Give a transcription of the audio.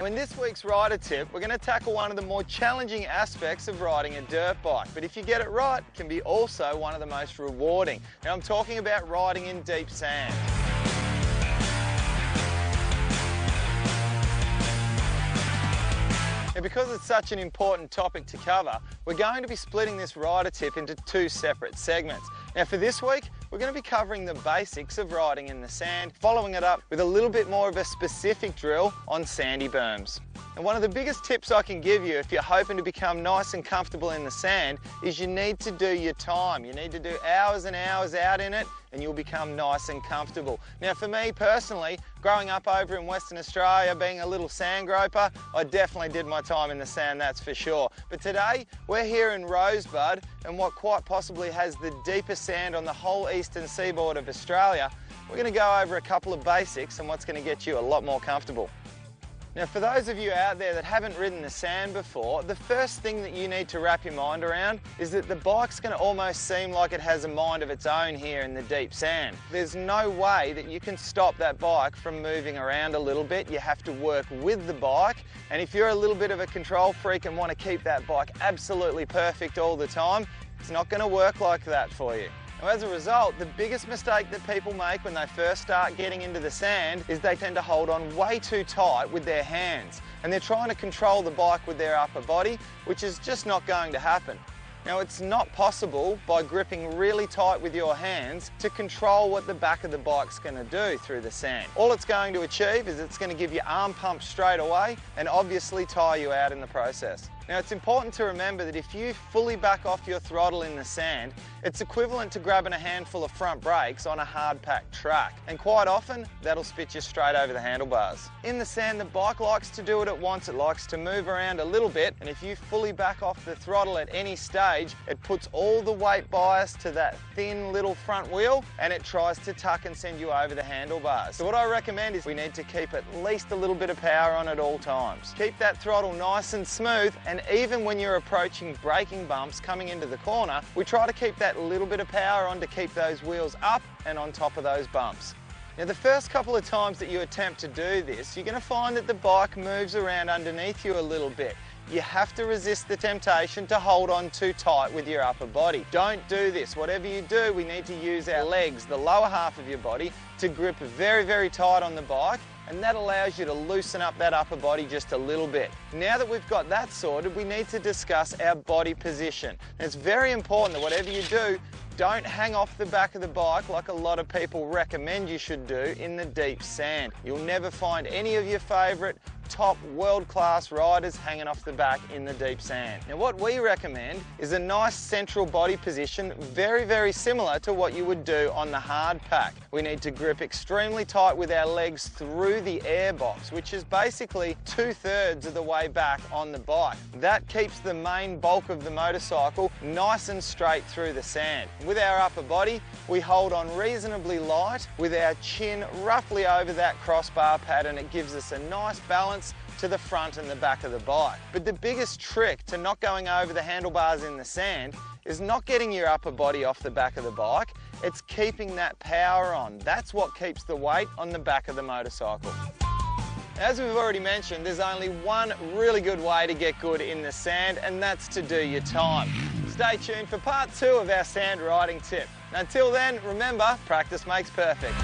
Now in this week's rider tip, we're going to tackle one of the more challenging aspects of riding a dirt bike, but if you get it right, it can be also one of the most rewarding. Now I'm talking about riding in deep sand. Now because it's such an important topic to cover, we're going to be splitting this rider tip into two separate segments. Now for this week, we're going to be covering the basics of riding in the sand, following it up with a little bit more of a specific drill on sandy berms. And one of the biggest tips I can give you if you're hoping to become nice and comfortable in the sand is you need to do your time. You need to do hours and hours out in it and you'll become nice and comfortable. Now for me personally, growing up over in Western Australia, being a little sand groper, I definitely did my time in the sand, that's for sure. But today, we're here in Rosebud and what quite possibly has the deepest sand on the whole eastern seaboard of Australia. We're going to go over a couple of basics and what's going to get you a lot more comfortable. Now for those of you out there that haven't ridden the sand before, the first thing that you need to wrap your mind around is that the bike's going to almost seem like it has a mind of its own here in the deep sand. There's no way that you can stop that bike from moving around a little bit. You have to work with the bike, and if you're a little bit of a control freak and want to keep that bike absolutely perfect all the time, it's not going to work like that for you. Now, as a result, the biggest mistake that people make when they first start getting into the sand is they tend to hold on way too tight with their hands, and they're trying to control the bike with their upper body, which is just not going to happen. Now it's not possible by gripping really tight with your hands to control what the back of the bike's going to do through the sand. All it's going to achieve is it's going to give you arm pumps straight away and obviously tire you out in the process. Now it's important to remember that if you fully back off your throttle in the sand, it's equivalent to grabbing a handful of front brakes on a hard-packed track, and quite often that'll spit you straight over the handlebars. In the sand, the bike likes to do what it wants. It likes to move around a little bit, and if you fully back off the throttle at any stage, it puts all the weight bias to that thin little front wheel and it tries to tuck and send you over the handlebars. So what I recommend is we need to keep at least a little bit of power on at all times. Keep that throttle nice and smooth, and even when you're approaching braking bumps coming into the corner, we try to keep that little bit of power on to keep those wheels up and on top of those bumps. Now the first couple of times that you attempt to do this, you're going to find that the bike moves around underneath you a little bit. You have to resist the temptation to hold on too tight with your upper body. Don't do this. Whatever you do, we need to use our legs, the lower half of your body, to grip very, very tight on the bike, and that allows you to loosen up that upper body just a little bit. Now that we've got that sorted, we need to discuss our body position. And it's very important that whatever you do, don't hang off the back of the bike like a lot of people recommend you should do in the deep sand. You'll never find any of your favourite top world-class riders hanging off the back in the deep sand. Now what we recommend is a nice central body position, very, very similar to what you would do on the hard pack. We need to grip extremely tight with our legs through the air box, which is basically 2/3 of the way back on the bike. That keeps the main bulk of the motorcycle nice and straight through the sand. With our upper body, we hold on reasonably light with our chin roughly over that crossbar pad, and it gives us a nice balance to the front and the back of the bike. But the biggest trick to not going over the handlebars in the sand is not getting your upper body off the back of the bike, it's keeping that power on. That's what keeps the weight on the back of the motorcycle. As we've already mentioned, there's only one really good way to get good in the sand, and that's to do your time. Stay tuned for part 2 of our sand riding tip. Until then, remember, practice makes perfect.